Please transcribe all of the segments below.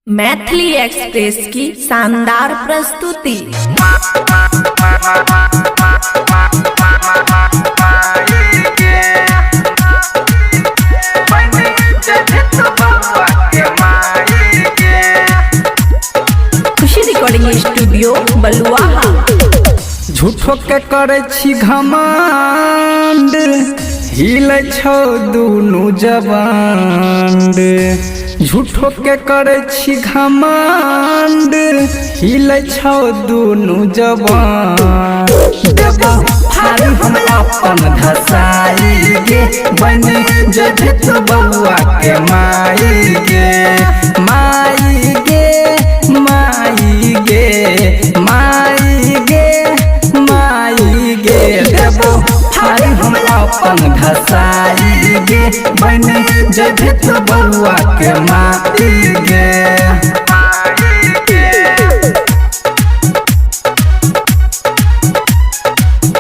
Maithili express की शानदार प्रस्तुति। खुशी रिकॉर्डिंग स्टूडियो बलुआहा। झूठो के करे छी घमंड, हिले छो दुनु जबांड। झूठो के करे छी घमंड, हिले छो दुनु जबांड। देबो फाड़ हम अपन धसाई गे, बने जभित बउआ के माई गे। माई गे माई गे माई गे माई गे। देबो फाड़ हम अपन धसाई गे, बने जभित बउआ के माई गे।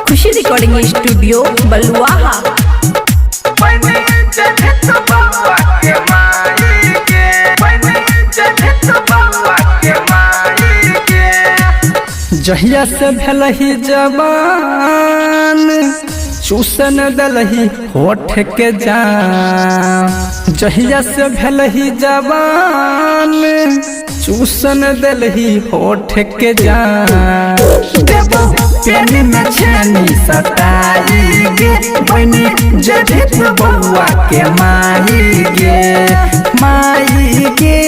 खुशी रिकॉर्डिंग स्टूडियो बलुआहा। जहिया से भेलही जवान, चूसन दलही होठ के जान। जहिया से भेलही जवान, चूसन दलही होठ के जान। देबो पेनी में छेनी सताई गे, बनी जभित बउआ के माई गे। माई गे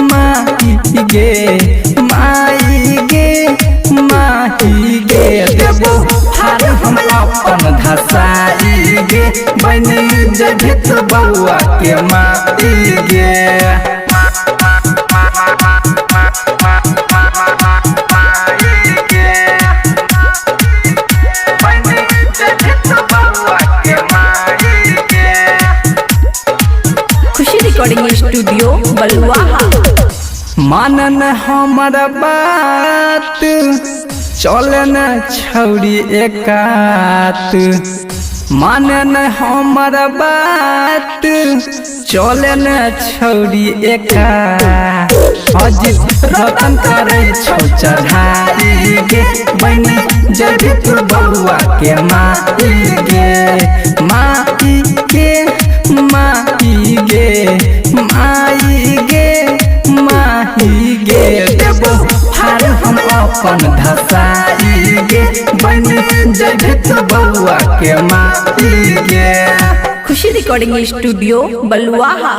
माई गे माई गे माही गे। देबो फाड़ हम अपन धसाई गे, बनी जभित बउआ के माई गे। खुशी रिकॉर्डिंग स्टूडियो बलुआहा। मानन हमर बात, चलन छौरी एकात। मानन हमर बात, चलन छौरी एकात। अजित रतन करे छौ चढ़ाई गे, बनी जभित बउआ के माई गे। माई गे माई गे माई गे माही गे। देबो फाड़ हम अपन धसाई गे, बनी जभित बउआ के माई गे। खुशी रिकॉर्डिंग स्टूडियो बलुआहा।